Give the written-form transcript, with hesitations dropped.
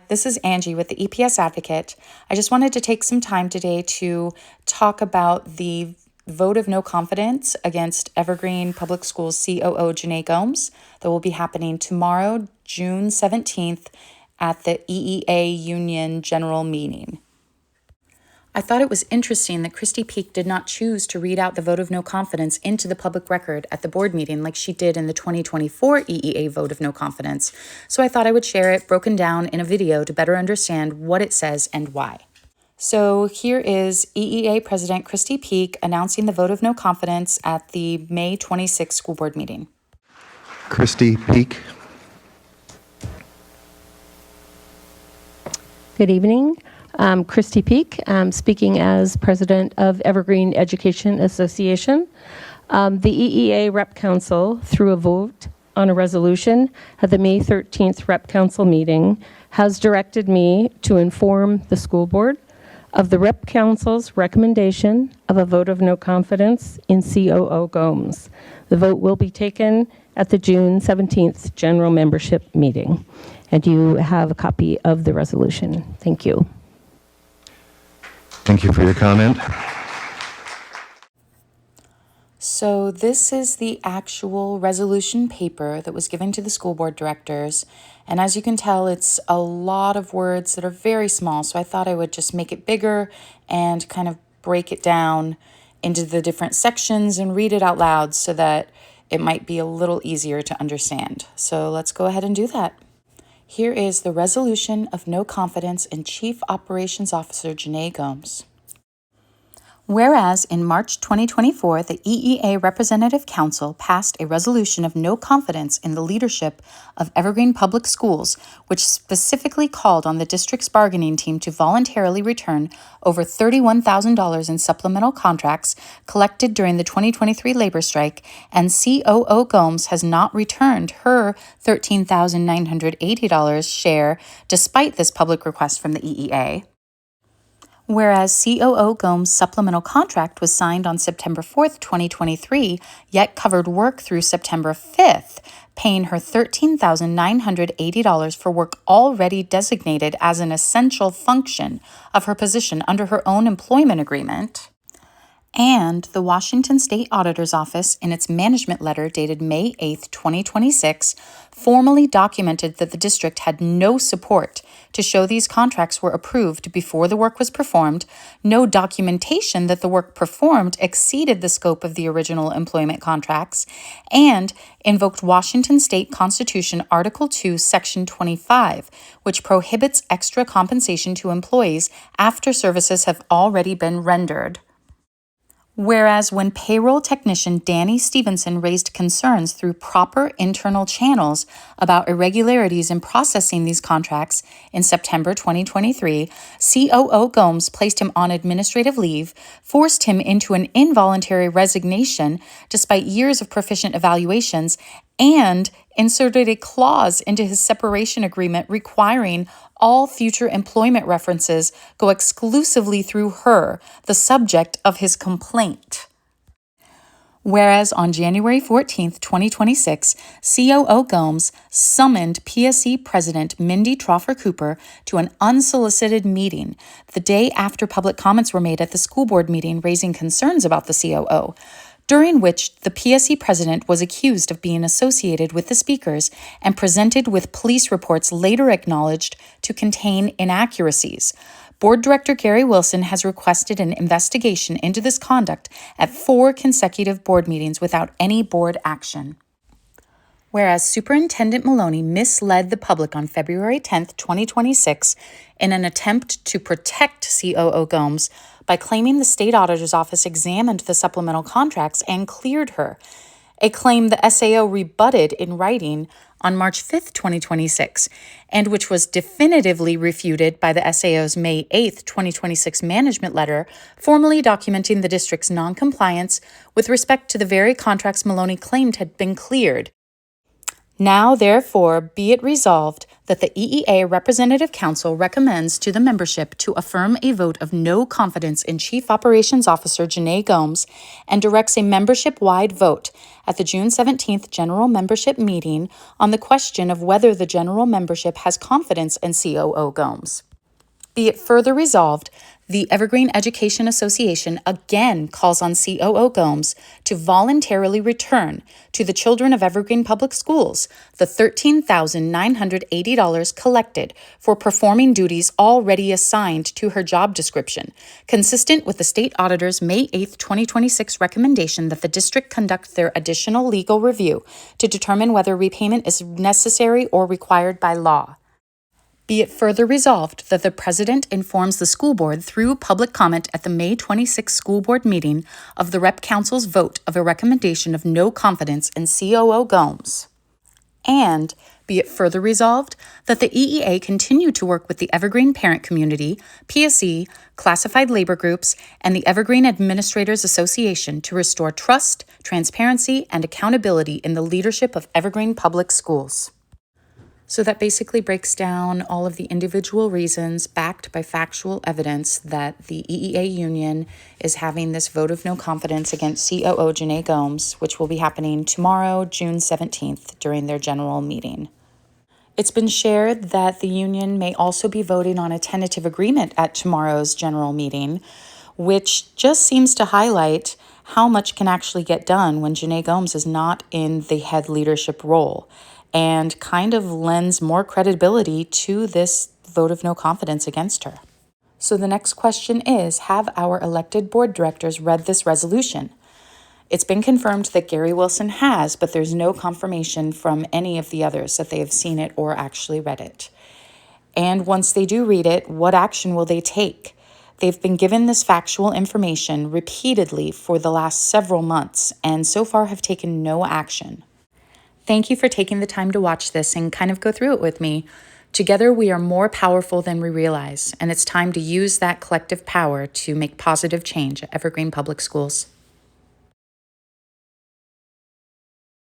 this is Angie with the EPS Advocate. I just wanted to take some time today to talk about the vote of no confidence against Evergreen Public Schools COO Jenae Gomes that will be happening tomorrow, June 17th, at the EEA Union General Meeting. I thought it was interesting that Christy Peak did not choose to read out the vote of no confidence into the public record at the board meeting like she did in the 2024 EEA vote of no confidence. So I thought I would share it broken down in a video to better understand what it says and why. So here is EEA President Christy Peak announcing the vote of no confidence at the May 26 school board meeting. Christy Peak. Good evening. Christy Peak, speaking as president of Evergreen Education Association. The EEA Rep Council, through a vote on a resolution at the May 13th Rep Council meeting, has directed me to inform the school board of the Rep Council's recommendation of a vote of no confidence in COO Gomes. The vote will be taken at the June 17th general membership meeting. And you have a copy of the resolution. Thank you. Thank you for your comment. So this is the actual resolution paper that was given to the school board directors. And as you can tell, it's a lot of words that are very small. So I thought I would just make it bigger and kind of break it down into the different sections and read it out loud so that it might be a little easier to understand. So let's go ahead and do that. Here is the resolution of no confidence in Chief Operations Officer Jenae Gomes. Whereas in March 2024, the EEA Representative Council passed a resolution of no confidence in the leadership of Evergreen Public Schools, which specifically called on the district's bargaining team to voluntarily return over $31,000 in supplemental contracts collected during the 2023 labor strike, and COO Gomes has not returned her $13,980 share despite this public request from the EEA. Whereas COO Gomes' supplemental contract was signed on September 4th, 2023, yet covered work through September 5th, paying her $13,980 for work already designated as an essential function of her position under her own employment agreement. And the Washington State Auditor's Office, in its management letter dated May 8, 2026, formally documented that the district had no support to show these contracts were approved before the work was performed, no documentation that the work performed exceeded the scope of the original employment contracts, and invoked Washington State Constitution Article 2, Section 25, which prohibits extra compensation to employees after services have already been rendered. Whereas when payroll technician Danny Stevenson raised concerns through proper internal channels about irregularities in processing these contracts in September 2023, COO Gomes placed him on administrative leave, forced him into an involuntary resignation despite years of proficient evaluations, and inserted a clause into his separation agreement requiring all future employment references go exclusively through her, the subject of his complaint. Whereas on January 14, 2026, COO Gomes summoned PSC President Mindy Troffer Cooper to an unsolicited meeting the day after public comments were made at the school board meeting raising concerns about the COO, during which the PSC president was accused of being associated with the speakers and presented with police reports later acknowledged to contain inaccuracies. Board Director Gary Wilson has requested an investigation into this conduct at 4 consecutive board meetings without any board action. Whereas Superintendent Maloney misled the public on February 10, 2026, in an attempt to protect COO Gomes by claiming the state auditor's office examined the supplemental contracts and cleared her, a claim the SAO rebutted in writing on March 5, 2026, and which was definitively refuted by the SAO's May 8, 2026 management letter, formally documenting the district's noncompliance with respect to the very contracts Maloney claimed had been cleared. Now, therefore, be it resolved that the EEA Representative Council recommends to the membership to affirm a vote of no confidence in Chief Operations Officer Jenae Gomes and directs a membership-wide vote at the June 17th general membership meeting on the question of whether the general membership has confidence in COO Gomes. Be it further resolved, the Evergreen Education Association again calls on COO Gomes to voluntarily return to the children of Evergreen Public Schools the $13,980 collected for performing duties already assigned to her job description, consistent with the state auditor's May 8, 2026 recommendation that the district conduct their additional legal review to determine whether repayment is necessary or required by law. Be it further resolved that the President informs the school board through public comment at the May 26 school board meeting of the Rep Council's vote of a recommendation of no confidence in COO Gomes. And be it further resolved that the EEA continue to work with the Evergreen parent community, PSE, classified labor groups, and the Evergreen Administrators Association to restore trust, transparency, and accountability in the leadership of Evergreen Public Schools. So that basically breaks down all of the individual reasons backed by factual evidence that the EEA union is having this vote of no confidence against COO Jenae Gomes, which will be happening tomorrow, June 17th, during their general meeting. It's been shared that the union may also be voting on a tentative agreement at tomorrow's general meeting, which just seems to highlight how much can actually get done when Jenae Gomes is not in the head leadership role, and kind of lends more credibility to this vote of no confidence against her. So the next question is, have our elected board directors read this resolution? It's been confirmed that Gary Wilson has, but there's no confirmation from any of the others that they have seen it or actually read it. And once they do read it, what action will they take? They've been given this factual information repeatedly for the last several months, and so far have taken no action. Thank you for taking the time to watch this and kind of go through it with me. Together, we are more powerful than we realize, and it's time to use that collective power to make positive change at Evergreen Public Schools.